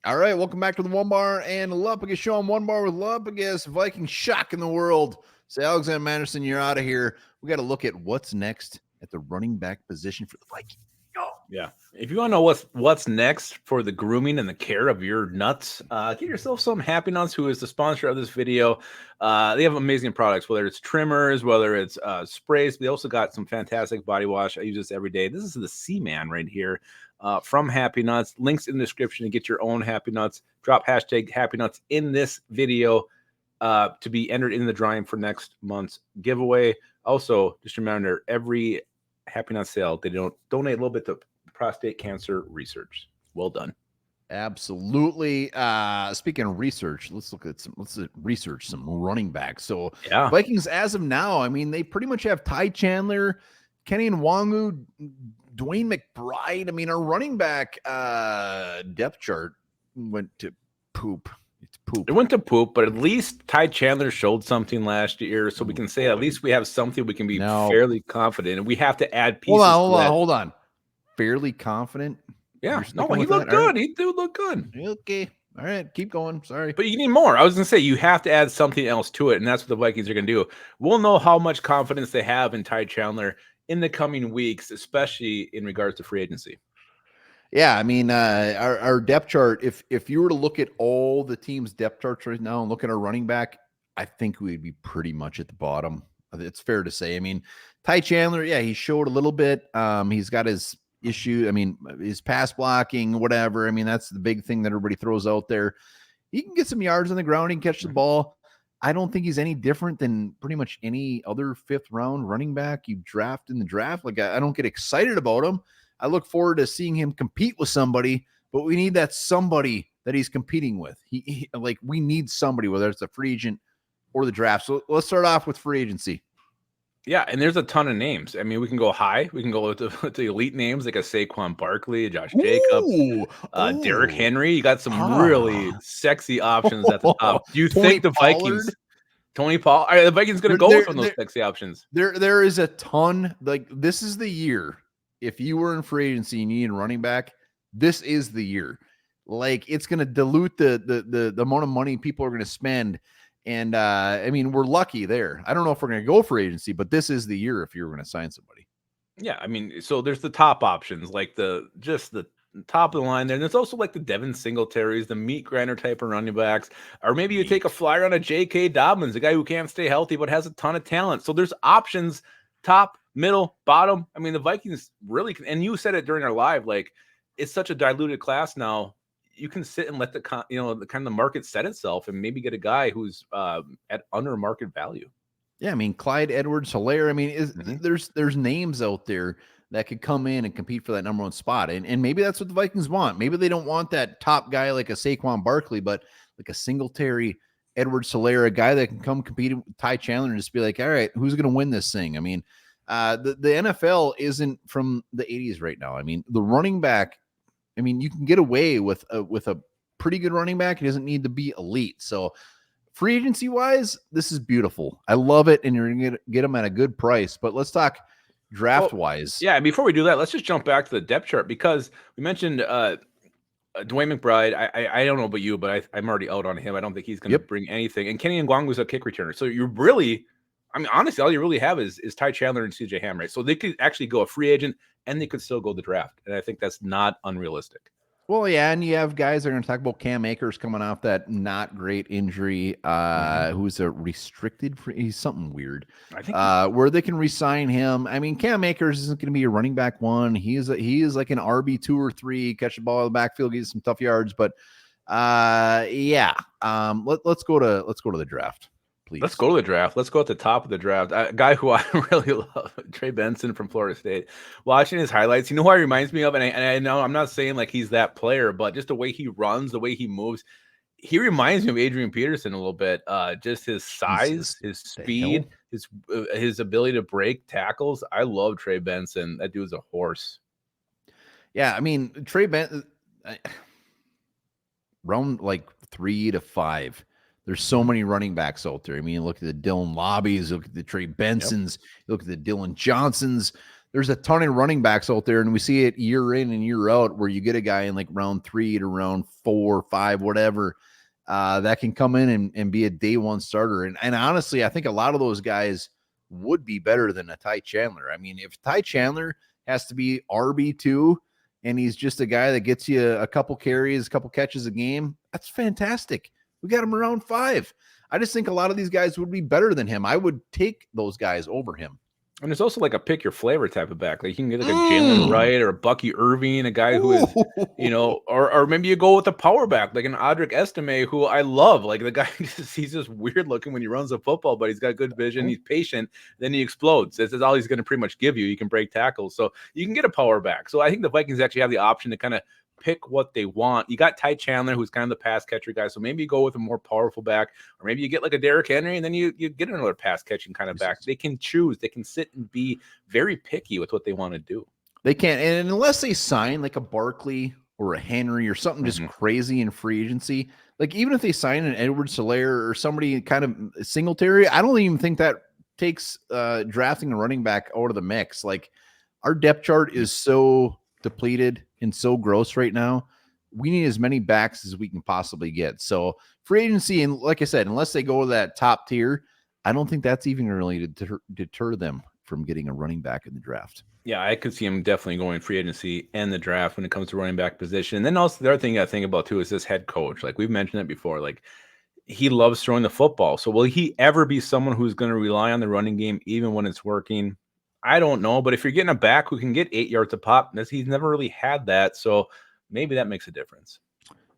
All right, welcome back to the Onebar and Lupagus show on Onebar with Lupagus. Vikings shock in the world. Say, Alexander Mattison, you're out of here. We got to look at what's next at the running back position for the Vikings. Yeah. If you want to know what's next for the grooming and the care of your nuts, get yourself some Happy Nuts, who is the sponsor of this video. They have amazing products, whether it's trimmers, whether it's sprays. They also got some fantastic body wash. I use this every day. This is the C-Man right here from Happy Nuts. Links in the description to get your own Happy Nuts. Drop hashtag Happy Nuts in this video to be entered in the drawing for next month's giveaway. Also, just remember, every Happy Nut sale, they don't donate a little bit to prostate cancer research. Well done. Absolutely. Speaking of research, let's research some running backs. So Yeah. Vikings, as of now, I mean, they pretty much have Ty Chandler, Kenny Nwangu, Dwayne McBride. I mean, our running back depth chart went to poop. It's poop. It went to poop, but at least Ty Chandler showed something last year, so we can say at least we have something we can be fairly confident. And we have to add pieces. Hold on. Fairly confident. Yeah, no, he looked good. Right. He did look good. Okay. All right, keep going. Sorry. But you need more. I was going to say, you have to add something else to it, and that's what the Vikings are going to do. We'll know how much confidence they have in Ty Chandler in the coming weeks, especially in regards to free agency. Yeah, I mean, our depth chart, if you were to look at all the teams' depth charts right now and look at our running back, I think we'd be pretty much at the bottom. It's fair to say. I mean, Ty Chandler, yeah, he showed a little bit. He's got his issue. I mean, his pass blocking, whatever. I mean, that's the big thing that everybody throws out there. He can get some yards on the ground. He can catch the ball. I don't think he's any different than pretty much any other fifth-round running back you draft in the draft. Like, I don't get excited about him. I look forward to seeing him compete with somebody, but we need that somebody that he's competing with. We need somebody, whether it's a free agent or the draft. So let's start off with free agency. Yeah, and there's a ton of names. I mean, we can go high. We can go with the elite names like a Saquon Barkley, Josh Jacobs, Derrick Henry. You got some really sexy options at the top. Do you think the Vikings, Tony Paul, are the Vikings going to go with those sexy options? There is a ton. Like, this is the year. If you were in free agency and you need a running back, this is the year. Like, it's going to dilute the amount of money people are going to spend. And I mean, we're lucky there. I don't know if we're going to go for agency, but this is the year if you're going to sign somebody. Yeah, I mean, so there's the top options, like the top of the line there. And there's also like the Devin Singletaries, the meat grinder type of running backs, or maybe you take a flyer on a J.K. Dobbins, a guy who can't stay healthy but has a ton of talent. So there's options, top, middle, bottom. I mean, the Vikings really can, and you said it during our live, like, it's such a diluted class now. You can sit and let the kind of market set itself and maybe get a guy who's at under market value. Yeah, I mean, Clyde Edwards-Helaire. I mean, there's names out there that could come in and compete for that number one spot, and maybe that's what the Vikings want. Maybe they don't want that top guy like a Saquon Barkley, but like a Singletary, Edwards-Helaire, a guy that can come compete with Ty Chandler and just be like, all right, who's going to win this thing? I mean, the NFL isn't from the 80s right now. I mean, the running back. I mean, you can get away with a pretty good running back. He doesn't need to be elite. So free agency wise, this is beautiful. I love it. And you're going to get them at a good price, but let's talk draft wise. Yeah. And before we do that, let's just jump back to the depth chart, because we mentioned Dwayne McBride. I don't know about you, but I'm already out on him. I don't think he's going to bring anything. And Kenny Nwangu's a kick returner. So you're really, I mean, honestly, all you really have is Ty Chandler and CJ Ham, right? So they could actually go a free agent and they could still go the draft. And I think that's not unrealistic. Well, yeah, and you have guys that are going to talk about Cam Akers coming off that not great injury, who's a restricted free. He's something weird. I think where they can re-sign him. I mean, Cam Akers isn't going to be a running back one. He is like an RB 2 or 3, catch the ball in the backfield, get some tough yards. But yeah, let's go to the draft. Please. Let's go to the draft. Let's go at the top of the draft. A guy who I really love, Trey Benson from Florida State. Watching his highlights, you know who he reminds me of? And I know I'm not saying like he's that player, but just the way he runs, the way he moves, he reminds me of Adrian Peterson a little bit. Just his size, his speed, his ability to break tackles. I love Trey Benson. That dude's a horse. Yeah, I mean, Trey Benson, round like 3 to 5. There's so many running backs out there. I mean, look at the Dylan Lobbies, look at the Trey Bensons, look at the Dylan Johnsons. there's a ton of running backs out there, and we see it year in and year out where you get a guy in like round 3 to round 4, 5, whatever, that can come in and be a day one starter. And honestly, I think a lot of those guys would be better than a Ty Chandler. I mean, if Ty Chandler has to be RB2 and he's just a guy that gets you a couple carries, a couple catches a game, that's fantastic. We got him around 5. I just think a lot of these guys would be better than him. I would take those guys over him. And there's also like a pick your flavor type of back. Like you can get like a Jalen Wright or a Bucky Irving, a guy who is, or maybe you go with a power back, like an Audric Estime, who I love. Like the guy, he's just weird looking when he runs the football, but he's got good vision. He's patient. Then he explodes. This is all he's going to pretty much give you. You can break tackles. So you can get a power back. So I think the Vikings actually have the option to kind of pick what they want. You got Ty Chandler, who's kind of the pass catcher guy. So maybe you go with a more powerful back, or maybe you get like a Derrick Henry, and then you get another pass catching kind of back. They can choose. They can sit and be very picky with what they want to do. They can't, and unless they sign like a Barkley or a Henry or something just crazy in free agency, like even if they sign an Edwards-Helaire or somebody kind of Singletary, I don't even think that takes drafting a running back out of the mix. Like our depth chart is so depleted and so gross right now. We need as many backs as we can possibly get. So free agency, and like I said, unless they go to that top tier, I don't think that's even really to deter them from getting a running back in the draft. Yeah, I could see him definitely going free agency and the draft when it comes to running back position. And then also the other thing I think about too is this head coach. Like we've mentioned it before, like he loves throwing the football. So will he ever be someone who's going to rely on the running game even when it's working? I don't know, but if you're getting a back who can get 8 yards a pop, he's never really had that. So maybe that makes a difference.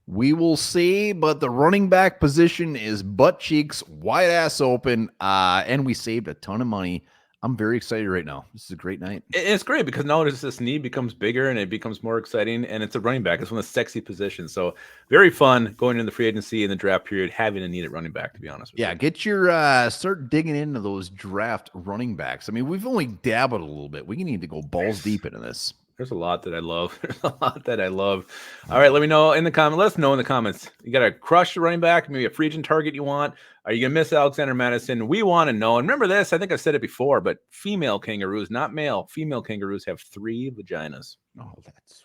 We will see, but the running back position is butt cheeks, wide ass open, and we saved a ton of money. I'm very excited right now. This is a great night. It's great because now this need becomes bigger and it becomes more exciting, and it's a running back. It's one of the sexy positions. So very fun going into the free agency and the draft period, having a need at running back, to be honest with you. Yeah, get your start digging into those draft running backs. I mean, we've only dabbled a little bit. We need to go balls deep into this. There's a lot that I love. There's a lot that I love. All right, let me know in the comments. Let us know in the comments. You got to crush the running back, maybe a free agent target you want. Are you going to miss Alexander Mattison? We want to know. And remember this, I think I've said it before, but female kangaroos, not male, female kangaroos have 3 vaginas. Oh, that's